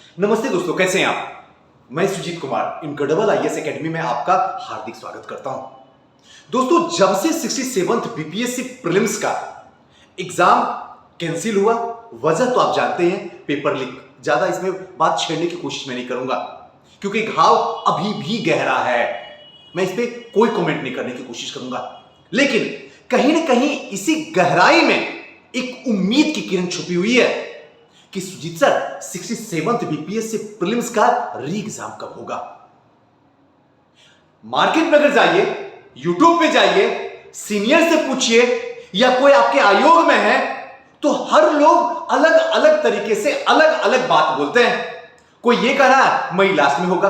नमस्ते दोस्तों, कैसे हैं आप। मैं Sujit Kumar incredible IAS academy में आपका हार्दिक स्वागत करता हूं। दोस्तों, जब से 67th बीपीएससी प्रीलिम्स का एग्जाम कैंसिल हुआ, वजह तो आप जानते हैं, पेपर लीक। ज्यादा इसमें बात छेड़ने की कोशिश मैं नहीं करूंगा क्योंकि घाव अभी भी गहरा है। मैं इस पर कोई कमेंट नहीं करने की कोशिश करूंगा, लेकिन कहीं ना कहीं इसी गहराई में एक उम्मीद की किरण छुपी हुई है कि Sujit sir 67th BPSC prelims का री एग्जाम कब होगा। मार्केट में अगर जाइए, यूट्यूब पे जाइए, सीनियर से पूछिए या कोई आपके आयोग में है, तो हर लोग अलग अलग तरीके से अलग अलग बात बोलते हैं। कोई ये कह रहा है मई लास्ट में होगा,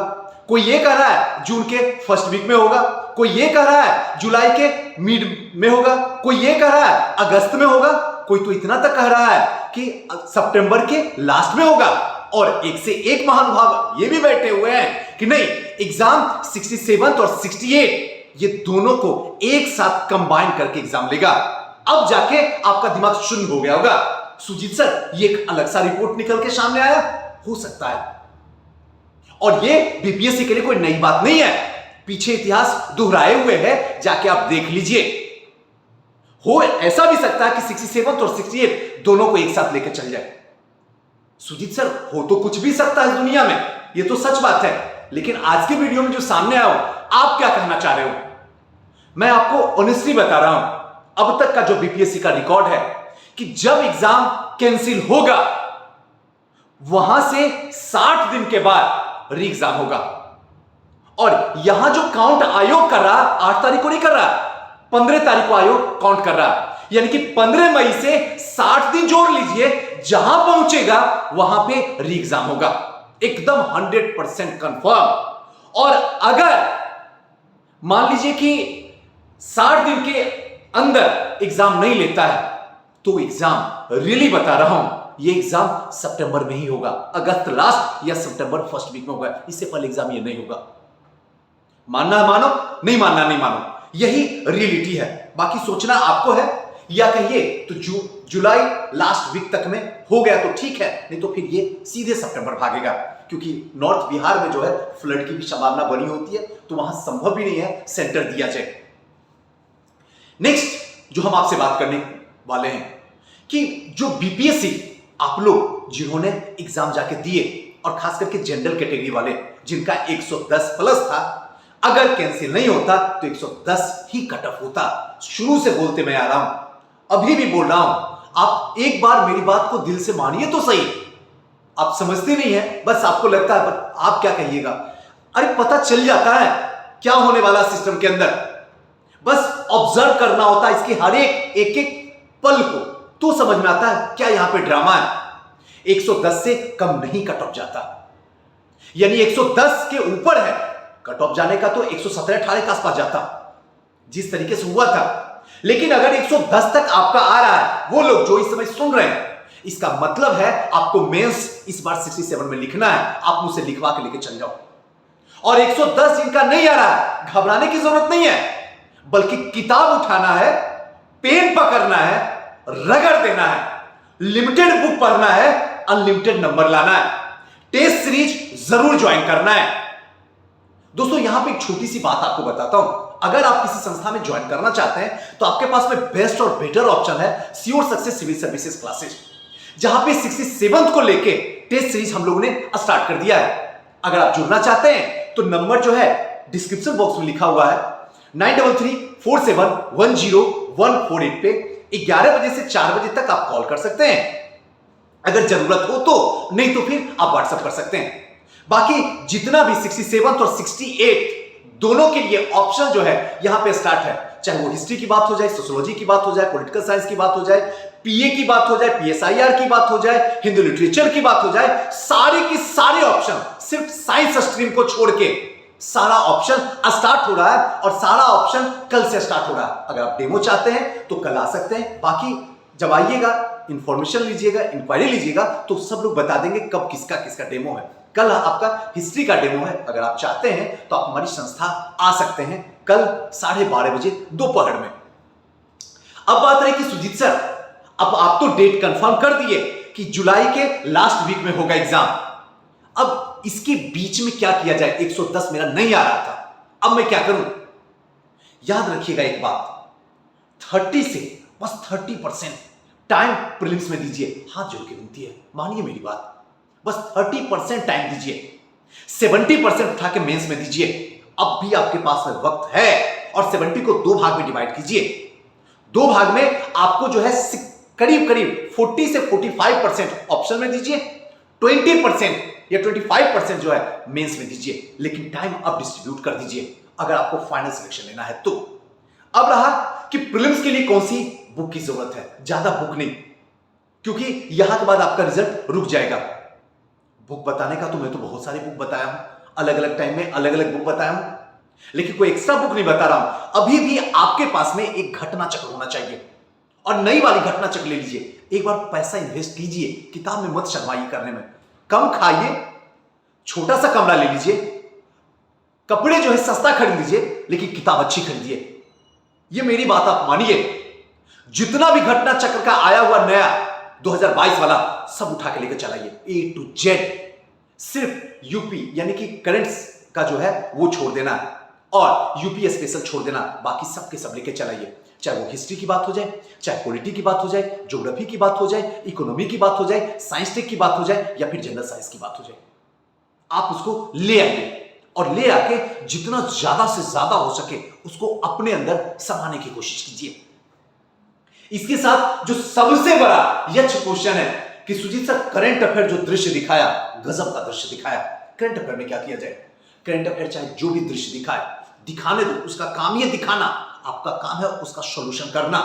कोई ये कह रहा है जून के फर्स्ट वीक में होगा, कोई ये कह रहा है जुलाई के मिड में होगा, कोई ये कह रहा है अगस्त में होगा, कोई तो इतना तक कह रहा है कि सितंबर के लास्ट में होगा। और एक से एक महानुभाव ये भी बैठे हुए हैं कि नहीं, एग्जाम 67 और 68 ये दोनों को एक साथ कंबाइन करके एग्जाम लेगा। अब जाके आपका दिमाग शून्य हो गया होगा, सुजीत सर ये एक अलग सा रिपोर्ट निकल के सामने आया, हो सकता है। और ये बीपीएससी के लिए कोई नई बात नहीं है, पीछे इतिहास दोहराए हुए है, जाके आप देख लीजिए। हो ऐसा भी सकता है कि 67 और 68 दोनों को एक साथ लेकर चल जाए। सुजीत सर हो तो कुछ भी सकता है दुनिया में, ये तो सच बात है, लेकिन आज के वीडियो में जो सामने आया हो, आप क्या कहना चाह रहे हो? मैं आपको ऑनेस्टली बता रहा हूं, अब तक का जो बीपीएससी का रिकॉर्ड है कि जब एग्जाम कैंसिल होगा वहां से 60 दिन के बाद री एग्जाम होगा। और यहां जो काउंट आयोग कर रहा, 8 तारीख को नहीं कर रहा, 15 तारीख को आयोग काउंट कर रहा, यानी कि 15 मई से 60 दिन जोड़ लीजिए, जहां पहुंचेगा वहां पे री एग्जाम होगा, एकदम 100% कंफर्म। और अगर मान लीजिए कि 60 दिन के अंदर एग्जाम नहीं लेता है, तो एग्जाम रियली बता रहा हूं, ये एग्जाम सितंबर में ही होगा, अगस्त लास्ट या सितंबर फर्स्ट वीक में होगा, इससे पहले एग्जाम ये नहीं होगा। मानना मानो, नहीं मानना नहीं मानो, यही रियलिटी है। बाकी सोचना आपको है, या कहिए तो जुलाई लास्ट वीक तक में हो गया तो ठीक है, नहीं तो फिर ये सीधे सितंबर भागेगा, क्योंकि नॉर्थ बिहार में जो है फ्लड की भी संभावना बनी होती है, तो वहां संभव भी नहीं है सेंटर दिया जाए। नेक्स्ट जो हम आपसे बात करने वाले हैं कि जो बीपीएससी आप लोग जिन्होंने एग्जाम जाके दिए, और खास करके जनरल कैटेगरी वाले जिनका 110 प्लस था, अगर कैंसिल नहीं होता तो 110 ही कट ऑफ होता। शुरू से बोलते मैं आ रहा हूं, अभी भी बोल रहा हूं, आप एक बार मेरी बात को दिल से मानिए तो सही। आप समझते नहीं है, बस आपको लगता है आप क्या कहिएगा। अरे पता चल जाता है क्या होने वाला सिस्टम के अंदर, बस ऑब्जर्व करना होता है इसके हर एक एक पल को, तो समझ में आता है क्या यहां पे ड्रामा है। 110 से कम नहीं कट ऑफ जाता, यानी 110 के ऊपर है कट ऑफ जाने का तो 117-18 के आसपास जाता, जिस तरीके से हुआ था। लेकिन अगर 110 तक आपका आ रहा है, वो लोग जो इस समय सुन रहे हैं, इसका मतलब है आपको मेंस इस बार 67 में लिखना है, आप मुझसे लिखवा के लेके चल जाओ। और 110 जिनका नहीं आ रहा है, घबराने की जरूरत नहीं है, बल्कि किताब उठाना है, पेन पकड़ना है, रगड़ देना है, लिमिटेड बुक पढ़ना है, अनलिमिटेड नंबर लाना है, टेस्ट सीरीज जरूर ज्वाइन करना है। दोस्तों यहां पे एक छोटी सी बात आपको बताता हूं, अगर आप किसी संस्था में ज्वाइन करना चाहते हैं तो आपके पास में बेस्ट और बेटर ऑप्शन है sure success civil services classes, जहां पे 67th को लेके टेस्ट सीरीज हम लोगों ने स्टार्ट कर दिया है। अगर आप जुड़ना चाहते हैं तो नंबर जो है डिस्क्रिप्शन बॉक्स में लिखा हुआ है, 9334710148 पे 11 बजे से 4 बजे तक आप कॉल कर सकते हैं अगर जरूरत हो तो, नहीं तो फिर आप व्हाट्सएप कर सकते हैं। बाकी जितना भी 67 और 68 दोनों के लिए ऑप्शन जो है यहां पे स्टार्ट है, चाहे वो हिस्ट्री की बात हो जाए, सोशियोलॉजी की बात हो जाए, पॉलिटिकल साइंस की बात हो जाए, पीए की बात हो जाए, पीएसआईआर की बात हो जाए, हिंदी लिटरेचर की बात हो जाए, सारे के सारे ऑप्शन, सिर्फ साइंस स्ट्रीम को छोड़ के सारा ऑप्शन स्टार्ट हो रहा है, और सारा ऑप्शन कल से स्टार्ट हो रहा है। अगर आप डेमो चाहते हैं तो कल आ सकते हैं, बाकी जब आइएगा इंफॉर्मेशन लीजिएगा, इंक्वायरी लीजिएगा, तो सब लोग बता देंगे कब किसका किसका डेमो है। कल आपका हिस्ट्री का डेमो है, अगर आप चाहते हैं तो आप हमारी संस्था आ सकते हैं कल 12:30 बजे दोपहर में। अब बात रही कि सुजीत सर, अब आप तो डेट कंफर्म कर दिए कि जुलाई के लास्ट वीक में होगा एग्जाम, अब इसके बीच में क्या किया जाए, 110 मेरा नहीं आ रहा था, अब मैं क्या करूं? याद रखिएगा एक बात, 30 से बस 30% टाइम प्रीलिम्स में दीजिए। हाथ जोड़ के विनती है, मानिए मेरी बात, बस 30% टाइम दीजिए, 70% उठा के मेंस में दीजिए। अब भी आपके पास में वक्त है, और 70 को 2 भाग में डिवाइड कीजिए। 2 भाग में आपको जो है करीब करीब 40 से 45% ऑप्शन में दीजिए, 20% या 25% जो है मेंस में दीजिए, लेकिन टाइम अब डिस्ट्रीब्यूट कर दीजिए अगर आपको फाइनल सिलेक्शन लेना है तो। अब रहा कि प्रीलिम्स के लिए कौन सी बुक की जरूरत है, ज्यादा बुक नहीं, क्योंकि यहां के बाद आपका रिजल्ट रुक जाएगा। बुक बताने का तो मैं तो बहुत सारी बुक बताया हूं, अलग अलग टाइम में अलग अलग बुक बताया हूं, लेकिन कोई एक्स्ट्रा बुक नहीं बता रहा हूं। अभी भी आपके पास में एक घटना चक्र होना चाहिए, और नई वाली घटना चक्र ले लीजिए। एक बार पैसा इन्वेस्ट कीजिए, किताब में मत शर्माइए करने में, कम खाइए, छोटा सा कमरा ले लीजिए, कपड़े जो है सस्ता खरीद लीजिए, लेकिन किताब अच्छी खरीदिए। ये मेरी बात आप मानिए। जितना भी घटना चक्र का आया हुआ नया 2022 वाला सब उठा के लेकर चलाइए, A to Z। सिर्फ यूपी यानी कि करंट्स का जो है वो छोड़ देना और यूपी स्पेशल छोड़ देना, बाकी सब के सब लेकर चलाइए। चाहे वो हिस्ट्री की बात हो जाए, चाहे पॉलिटी की बात हो जाए, ज्योग्राफी की बात हो जाए, इकोनॉमी की बात हो जाए, साइंस टेक की बात हो जाए, या फिर जनरल साइंस की बात हो जाए, आप उसको ले आइए, और ले आके जितना ज्यादा से ज्यादा हो सके उसको अपने अंदर समाने की कोशिश कीजिए। इसके साथ जो सबसे बड़ा यक्ष क्वेश्चन है कि सुजीत सर, करंट अफेयर जो दृश्य दिखाया, गजब का दृश्य दिखाया। करंट अफेयर में क्या किया जाए? करंट अफेयर चाहे जो भी दृश्य दिखाए, दिखाने दो, उसका काम ये दिखाना, आपका काम है उसका सॉल्यूशन करना।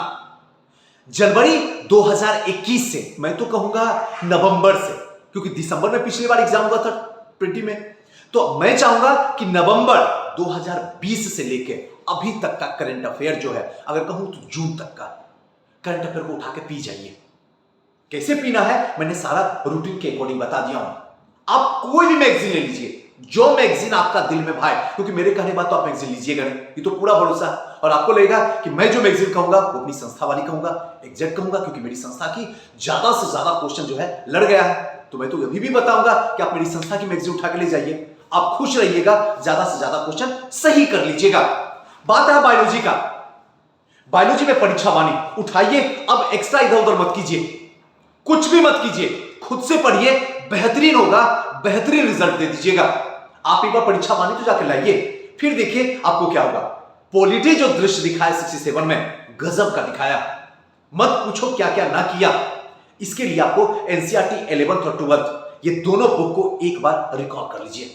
जनवरी 2021 से, मैं तो कहूंगा नवंबर से, क्योंकि दिसंबर में पिछली बार एग्जाम हुआ था प्रिंटी में, तो मैं चाहूंगा कि नवंबर 2020 से लेके अभी तक का करंट अफेयर जो है, अगर कहूं तो जून तक का करंट अफेयर को उठा के पी जाइए। कैसे पीना है मैंने सारा रूटीन के अकॉर्डिंग बता दिया हूं। आप कोई भी मैगजीन ले लीजिए, जो मैगजीन आपका दिल में भाए, क्योंकि मेरे कहने बाद तो आप मैगजीन लीजिएगा नहीं, ये तो पूरा भरोसा है। और आपको लगेगा कि मैं जो मैगजीन कहूंगा वो अपनी संस्था वाली कहूंगा, एग्जैक्ट कहूंगा, क्योंकि मेरी संस्था की ज्यादा से ज्यादा क्वेश्चन जो है लड़ गया है, तो मैं तो अभी भी बताऊंगा कि आप मेरी संस्था की मैगजीन उठा के ले जाइए, आप खुश रहिएगा, ज्यादा से ज्यादा क्वेश्चन सही कर लीजिएगा। बात है बायोलॉजी का, बायोलॉजी में परीक्षा वाणी उठाइए, अब एक्स्ट्रा इधर उधर मत कीजिए, कुछ भी मत कीजिए, खुद से पढ़िए, बेहतरीन होगा, बेहतरीन रिजल्ट दे दीजिएगा। आप एक बार परीक्षा वाणी तो जाकर लाइए, फिर देखिए आपको क्या होगा। पॉलिटी जो दृश्य दिखाया 67 में, गजब का दिखाया, मत पूछो क्या क्या ना किया। इसके लिए आपको एनसीईआरटी 11th और 12th ये दोनों बुक को एक बार रिकॉल कर लीजिए,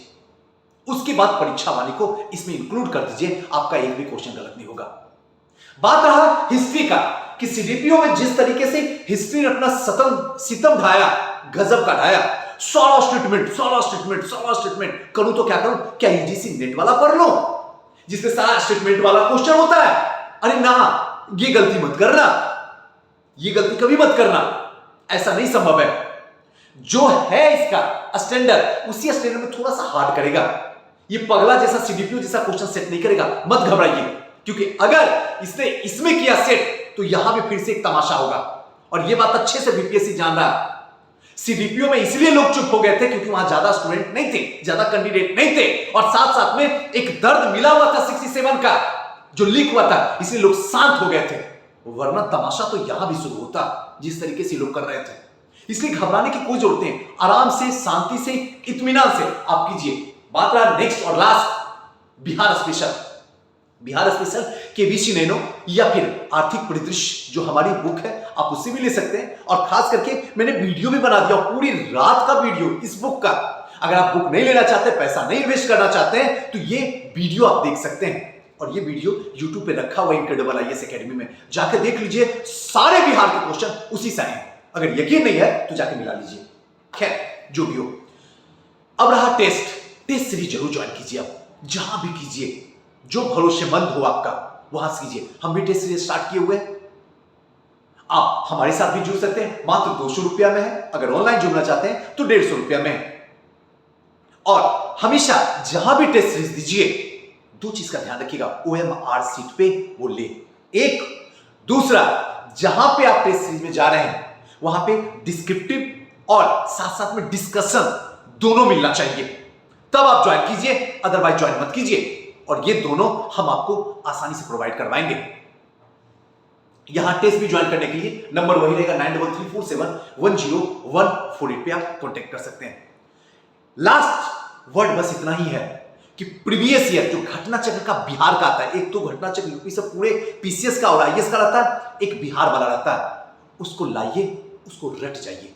उसके बाद परीक्षा वाणी को इसमें इंक्लूड कर दीजिए, आपका एक भी क्वेश्चन गलत नहीं होगा। बात रहा हिस्ट्री का कि सीडीपीओ में जिस तरीके से हिस्ट्री ने अपना सितम ढाया, गजब का ढाया, सारा स्टेटमेंट करूं तो क्या करूं, क्या यूजीसी नेट वाला पढ़ लो जिसमें सारा स्टेटमेंट वाला क्वेश्चन होता है? अरे ना, ये गलती मत करना, ये गलती कभी मत करना, ऐसा नहीं संभव है। जो है इसका स्टैंडर्ड, उसी स्टैंडर्ड में थोड़ा सा हार्ड करेगा, ये पगला जैसा सीडीपीओ जैसा क्वेश्चन सेट नहीं करेगा, मत घबराइए, क्योंकि अगर इसने इसमें किया सेट तो यहां भी फिर से एक तमाशा होगा। और यह बात अच्छे से बीपीएससी जान रहा है। सीडीपीओ में इसलिए लोग चुप हो गए थे क्योंकि वहां ज्यादा स्टूडेंट नहीं थे, ज्यादा कैंडिडेट नहीं थे, और साथ साथ में एक दर्द मिला हुआ था 67 का जो लीक हुआ था, इसलिए लोग शांत हो गए थे, वरना तमाशा तो यहां भी शुरू होता जिस तरीके से लोग कर रहे थे। इसलिए घबराने की कोई जरूरत नहीं, आराम से, शांति से, इत्मीनान से आप कीजिए। बात रहा नेक्स्ट और last Bihar special, Bihar special KBC nano या फिर आर्थिक परिदृश्य जो हमारी बुक है, आप उससे भी ले सकते हैं। और खास करके मैंने वीडियो भी बना दिया, पूरी रात का वीडियो इस बुक का। अगर आप बुक नहीं लेना चाहते, पैसा नहीं इन्वेस्ट करना चाहते हैं, तो ये वीडियो आप देख सकते हैं। और ये वीडियो YouTube पे रखा हुआ इनक्रेडिबल आईएएस एकेडमी में, जाके देख लीजिए, सारे बिहार के क्वेश्चन उसी से आए। अगर यकीन नहीं है तो जाके मिला लीजिए। खैर जो भी हो, अब रहा टेस्ट सीरीज जरूर ज्वाइन कीजिए, आप जहां भी कीजिए, जो भरोसेमंद हो आपका वहां से कीजिए। हम भी टेस्ट सीरीज स्टार्ट किए हुए हैं, आप हमारे साथ भी जुड़ सकते हैं, मात्र 200 रुपया में है। अगर ऑनलाइन जुड़ना चाहते हैं तो 150 रुपया में है। और हमेशा जहां भी टेस्ट सीरीज दीजिए, दो चीज का ध्यान रखिएगा, OMR सीट पे वो ले, एक। दूसरा, जहां पे आप टेस्ट सीरीज में जा रहे हैं वहां पे डिस्क्रिप्टिव और साथ साथ में डिस्कशन दोनों मिलना चाहिए, तब आप ज्वाइन कीजिए, अदरवाइज ज्वाइन मत कीजिए। और ये दोनों हम आपको आसानी से प्रोवाइड करवाएंगे। यहां टेस्ट भी ज्वाइन करने के लिए नंबर वही रहेगा 9334710148 पे आप कांटेक्ट कर सकते हैं। लास्ट वर्ड बस इतना ही है कि प्रीवियस ईयर जो घटना चक्र का बिहार का आता है, एक तो घटना चक्र यूपी से पूरे पीसीएस का और आईएएस का रहता है, एक बिहार वाला रहता है, उसको लाइए, उसको रट जाइए।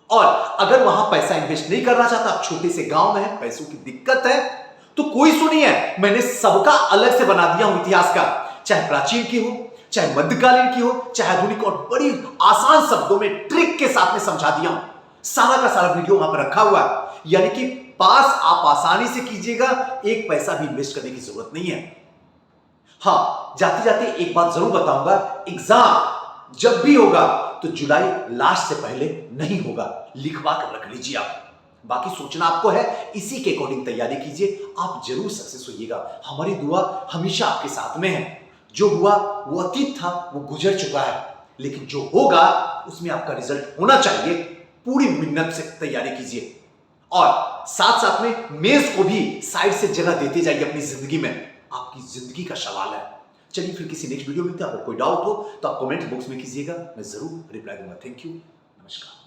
और अगर वहां पैसा इन्वेस्ट नहीं करना चाहता, आप छोटे से गांव में है, पैसों की दिक्कत है, तो कोई सुनिए, मैंने सबका अलग से बना दिया हूं इतिहास का, चाहे प्राचीन की हो, चाहे मध्यकालीन की हो, चाहे आधुनिक, और बड़ी आसान शब्दों में ट्रिक के साथ में समझा दिया हूं। सारा का सारा वीडियो वहां पर रखा हुआ है, यानी कि पास आप आसानी से कीजिएगा, एक पैसा भी इन्वेस्ट करने की जरूरत नहीं है। हां, जाते जाते एक बात जरूर बताऊंगा, एग्जाम जब भी होगा तो जुलाई लास्ट से पहले नहीं होगा, लिखवा कर रख लीजिए आप। बाकी सोचना आपको है, इसी के अकॉर्डिंग तैयारी कीजिए, आप जरूर सक्सेस होइएगा। हमारी दुआ हमेशा आपके साथ में है। जो हुआ वो अतीत था, वो गुजर चुका है, लेकिन जो होगा उसमें आपका रिजल्ट होना चाहिए। पूरी मेहनत से तैयारी कीजिए और साथ साथ में मेंस को भी साइड से जगह देते जाइए अपनी जिंदगी में, आपकी जिंदगी का सवाल है। चलिए फिर किसी नेक्स्ट वीडियो में, अगर कोई डाउट हो तो आप कमेंट बॉक्स में कीजिएगा, मैं जरूर रिप्लाई दूंगा। थैंक यू, नमस्कार।